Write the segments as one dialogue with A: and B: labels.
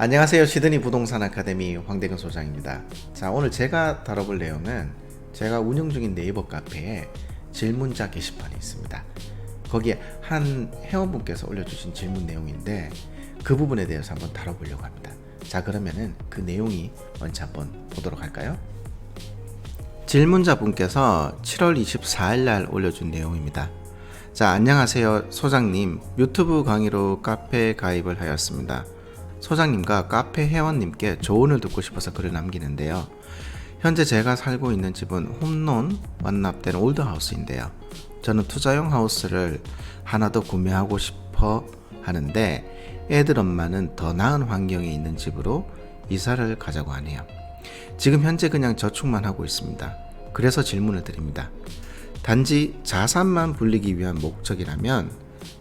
A: 안녕하세요. 시드니 부동산 아카데미 황대근 소장입니다. 자, 오늘 제가 다뤄볼 내용은 제가 운영 중인 네이버 카페에 질문자 게시판이 있습니다. 거기에 한 회원분께서 올려주신 질문 내용인데 그 부분에 대해서 한번 다뤄보려고 합니다. 자, 그러면은 그 내용이 먼저 한번 보도록 할까요? 질문자분께서 7월 24일 날 올려준 내용입니다. 자, 안녕하세요. 소장님, 유튜브 강의로 카페에 가입을 하였습니다. 소장님과 카페 회원님께 조언을 듣고 싶어서 글을 남기는데요. 현재 제가 살고 있는 집은 홈론 완납된 올드하우스인데요. 저는 투자용 하우스를 하나 더 구매하고 싶어 하는데 애들 엄마는 더 나은 환경에 있는 집으로 이사를 가자고 하네요. 지금 현재 그냥 저축만 하고 있습니다. 그래서 질문을 드립니다. 단지 자산만 불리기 위한 목적이라면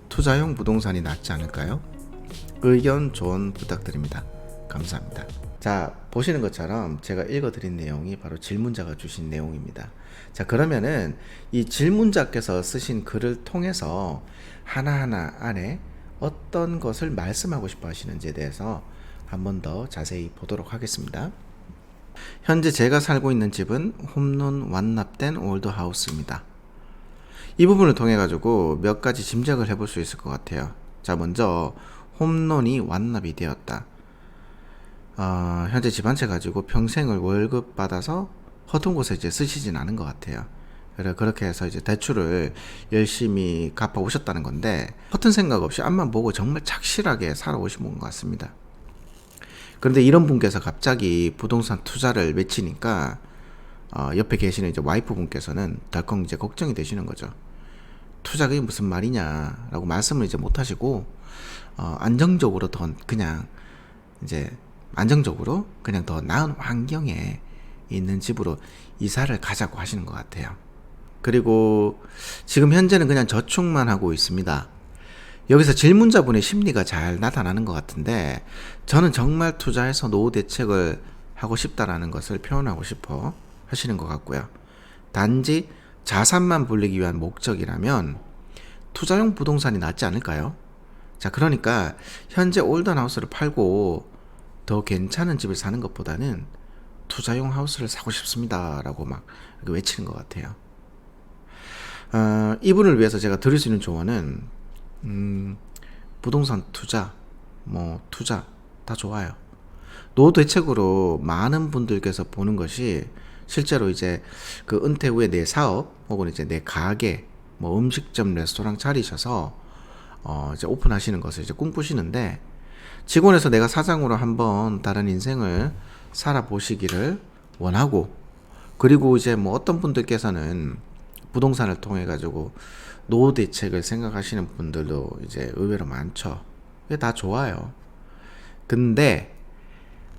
A: 투자용 부동산이 낫지 않을까요? 의견 조언 부탁드립니다. 감사합니다. 자, 보시는 것처럼 제가 읽어드린 내용이 바로 질문자가 주신 내용입니다. 자, 그러면은 이 질문자께서 쓰신 글을 통해서 하나하나 안에 어떤 것을 말씀하고 싶어 하시는지에 대해서 한 번 더 자세히 보도록 하겠습니다. 현재 제가 살고 있는 집은 홈런 완납된 올드하우스입니다. 이 부분을 통해 가지고 몇 가지 짐작을 해볼 수 있을 것 같아요. 자, 먼저 홈런이 완납이 되었다. 현재 집 한 채 가지고 평생을 월급 받아서 허튼 곳에 이제 쓰시진 않은 것 같아요. 그렇게 해서 이제 대출을 열심히 갚아 오셨다는 건데 허튼 생각 없이 앞만 보고 정말 착실하게 살아오신 분 같습니다. 그런데 이런 분께서 갑자기 부동산 투자를 외치니까 옆에 계시는 이제 와이프 분께서는 덜컥 이제 걱정이 되시는 거죠. 투자가 무슨 말이냐라고 말씀을 이제 못 하시고 안정적으로 더 그냥 이제 안정적으로 그냥 더 나은 환경에 있는 집으로 이사를 가자고 하시는 것 같아요. 그리고 지금 현재는 그냥 저축만 하고 있습니다. 여기서 질문자분의 심리가 잘 나타나는 것 같은데 저는 정말 투자해서 노후 대책을 하고 싶다라는 것을 표현하고 싶어 하시는 것 같고요. 단지 자산만 불리기 위한 목적이라면 투자용 부동산이 낫지 않을까요? 자, 그러니까 현재 올던 하우스를 팔고 더 괜찮은 집을 사는 것보다는 투자용 하우스를 사고 싶습니다 라고 막 외치는 것 같아요. 이분을 위해서 제가 드릴 수 있는 조언은 부동산 투자, 투자 다 좋아요. 노후 대책으로 많은 분들께서 보는 것이 실제로 이제 그 은퇴 후에 내 사업 혹은 이제 내 가게, 음식점, 레스토랑 차리셔서 이제 오픈하시는 것을 이제 꿈꾸시는데 직원에서 내가 사장으로 한번 다른 인생을 살아보시기를 원하고 그리고 이제 어떤 분들께서는 부동산을 통해 가지고 노후 대책을 생각하시는 분들도 이제 의외로 많죠. 그게 다 좋아요. 근데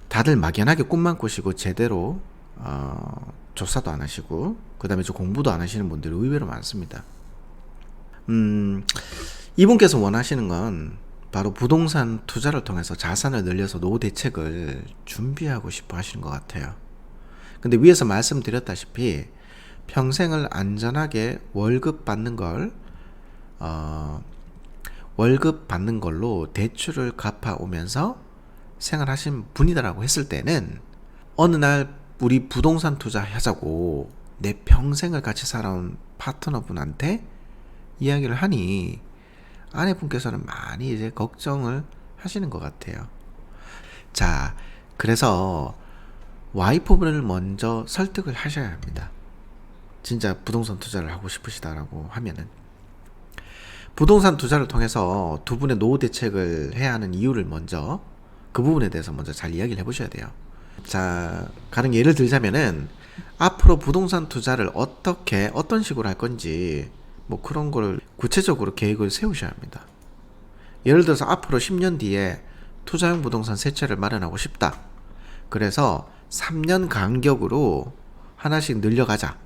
A: 다들 막연하게 꿈만 꾸시고 제대로 조사도 안 하시고 그 다음에 공부도 안 하시는 분들이 의외로 많습니다. 이분께서 원하시는 건 바로 부동산 투자를 통해서 자산을 늘려서 노후 대책을 준비하고 싶어 하시는 것 같아요. 근데 위에서 말씀드렸다시피 평생을 안전하게 월급 받는 걸로 대출을 갚아 오면서 생활하신 분이다라고 했을 때는 어느 날 우리 부동산 투자하자고 내 평생을 같이 살아온 파트너분한테 이야기를 하니 아내분께서는 많이 이제 걱정을 하시는 것 같아요. 자, 그래서 와이프분을 먼저 설득을 하셔야 합니다. 진짜 부동산 투자를 하고 싶으시다라고 하면은 부동산 투자를 통해서 두 분의 노후 대책을 해야 하는 이유를 먼저 그 부분에 대해서 먼저 잘 이야기를 해보셔야 돼요. 자, 가령 예를 들자면은 앞으로 부동산 투자를 어떤 식으로 할 건지 그런 걸 구체적으로 계획을 세우셔야 합니다. 예를 들어서 앞으로 10년 뒤에 투자용 부동산 세 채를 마련하고 싶다. 그래서 3년 간격으로 하나씩 늘려가자.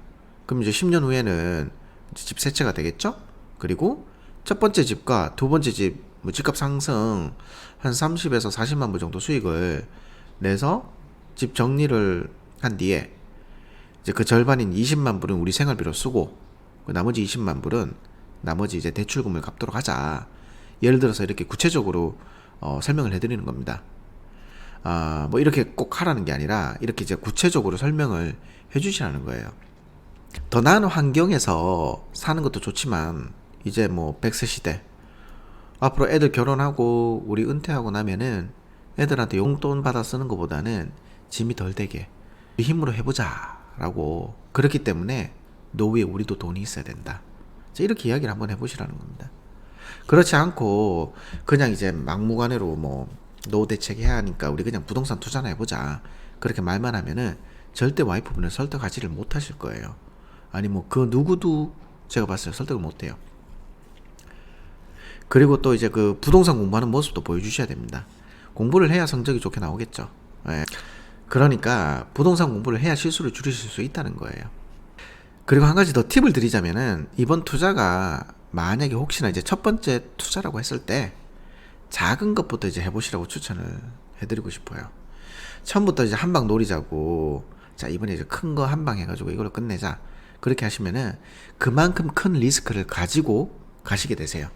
A: 그럼 이제 10년 후에는 집 세 채가 되겠죠? 그리고 첫 번째 집과 두 번째 집 집값 상승 한 30에서 40만 불 정도 수익을 내서 집 정리를 한 뒤에 이제 그 절반인 20만 불은 우리 생활비로 쓰고 나머지 20만 불은 나머지 이제 대출금을 갚도록 하자. 예를 들어서 이렇게 구체적으로 설명을 해드리는 겁니다. 뭐 이렇게 꼭 하라는 게 아니라 이렇게 이제 구체적으로 설명을 해주시라는 거예요. 더 나은 환경에서 사는 것도 좋지만 이제 뭐 100세 시대 앞으로 애들 결혼하고 우리 은퇴하고 나면은 애들한테 용돈 받아 쓰는 것보다는 짐이 덜 되게 우리 힘으로 해보자 라고, 그렇기 때문에 노후에 우리도 돈이 있어야 된다. 이렇게 이야기를 한번 해보시라는 겁니다. 그렇지 않고 그냥 이제 막무가내로 뭐 노후 대책 해야 하니까 우리 그냥 부동산 투자나 해보자 그렇게 말만 하면은 절대 와이프분을 설득하지를 못하실 거예요. 아니 뭐 그 누구도 제가 봤을 때 설득을 못해요. 그리고 또 이제 그 부동산 공부하는 모습도 보여주셔야 됩니다. 공부를 해야 성적이 좋게 나오겠죠. 예. 그러니까 부동산 공부를 해야 실수를 줄이실 수 있다는 거예요. 그리고 한 가지 더 팁을 드리자면은, 이번 투자가 만약에 혹시나 이제 첫 번째 투자라고 했을 때 작은 것부터 이제 해보시라고 추천을 해드리고 싶어요. 처음부터 이제 한 방 노리자고, 자 이번에 이제 큰 거 한 방 해가지고 이걸로 끝내자 그렇게 하시면은 그만큼 큰 리스크를 가지고 가시게 되세요.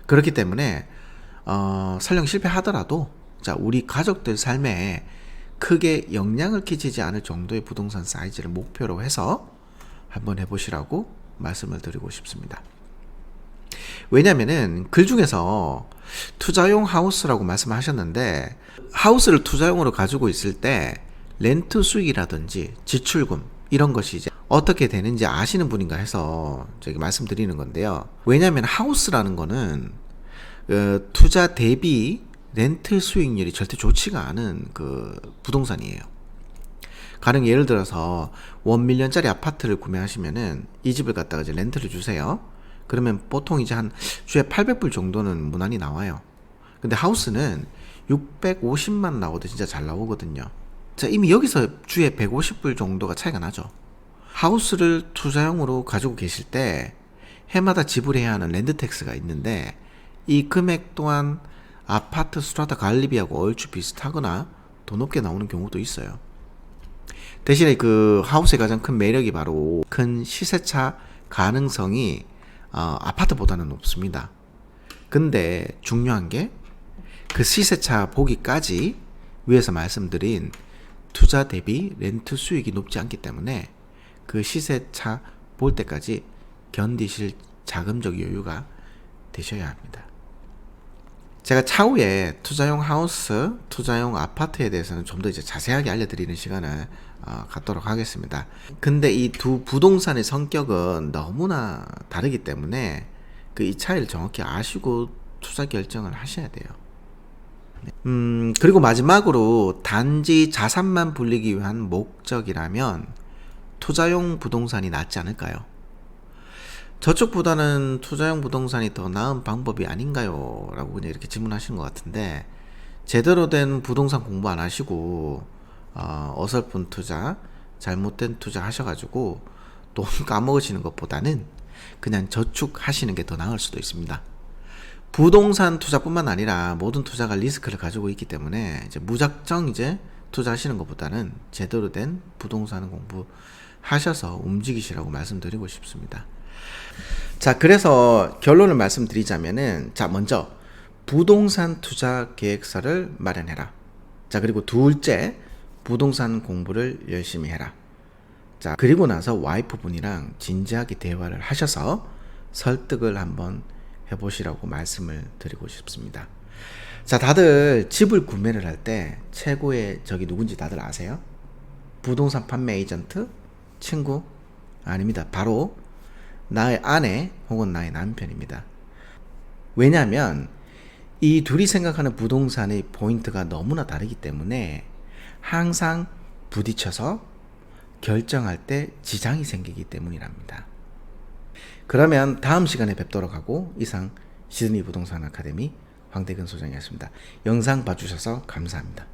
A: 그렇기 때문에 설령 실패하더라도 자 우리 가족들 삶에 크게 영향을 끼치지 않을 정도의 부동산 사이즈를 목표로 해서 한번 해보시라고 말씀을 드리고 싶습니다. 왜냐면은 글 중에서 투자용 하우스라고 말씀하셨는데, 하우스를 투자용으로 가지고 있을 때 렌트 수익이라든지 지출금 이런 것이 이제 어떻게 되는지 아시는 분인가 해서 저기 말씀드리는 건데요. 왜냐하면 하우스라는 거는 투자 대비 렌트 수익률이 절대 좋지가 않은 그 부동산이에요. 가령 예를 들어서 1밀리언짜리 아파트를 구매하시면은 이 집을 갖다가 이제 렌트를 주세요. 그러면 보통 이제 한 주에 800불 정도는 무난히 나와요. 근데 하우스는 650만 나오도 진짜 잘 나오거든요. 자, 이미 여기서 주에 150불 정도가 차이가 나죠. 하우스를 투자용으로 가지고 계실 때 해마다 지불해야 하는 랜드택스가 있는데, 이 금액 또한 아파트 스트라타 관리비하고 얼추 비슷하거나 더 높게 나오는 경우도 있어요. 대신에 그 하우스의 가장 큰 매력이 바로 큰 시세차 가능성이 아파트보다는 높습니다. 근데 중요한 게 그 시세차 보기까지 위에서 말씀드린 투자 대비 렌트 수익이 높지 않기 때문에 그 시세차 볼 때까지 견디실 자금적 여유가 되셔야 합니다. 제가 차후에 투자용 하우스, 투자용 아파트에 대해서는 좀 더 이제 자세하게 알려드리는 시간을 갖도록 하겠습니다. 근데 이 두 부동산의 성격은 너무나 다르기 때문에 이 차이를 정확히 아시고 투자 결정을 하셔야 돼요. 그리고 마지막으로 단지 자산만 불리기 위한 목적이라면 투자용 부동산이 낫지 않을까요? 저쪽보다는 투자용 부동산이 더 나은 방법이 아닌가요? 라고 그냥 이렇게 질문하시는 것 같은데, 제대로 된 부동산 공부 안 하시고 어설픈 투자, 잘못된 투자 하셔가지고 돈 까먹으시는 것보다는 그냥 저축하시는 게 더 나을 수도 있습니다. 부동산 투자뿐만 아니라 모든 투자가 리스크를 가지고 있기 때문에 이제 무작정 이제 투자하시는 것보다는 제대로 된 부동산 공부 하셔서 움직이시라고 말씀드리고 싶습니다. 자, 그래서 결론을 말씀드리자면은, 자, 먼저 부동산 투자 계획서를 마련해라. 자, 그리고 둘째, 부동산 공부를 열심히 해라. 자, 그리고 나서 와이프분이랑 진지하게 대화를 하셔서 설득을 한번 해보시라고 말씀을 드리고 싶습니다. 자, 다들 집을 구매를 할 때 최고의 적이 누군지 다들 아세요? 부동산 판매 에이전트? 친구? 아닙니다. 바로 나의 아내 혹은 나의 남편입니다. 왜냐하면 이 둘이 생각하는 부동산의 포인트가 너무나 다르기 때문에 항상 부딪혀서 결정할 때 지장이 생기기 때문이랍니다. 그러면 다음 시간에 뵙도록 하고, 이상 시드니 부동산 아카데미 황대근 소장이었습니다. 영상 봐주셔서 감사합니다.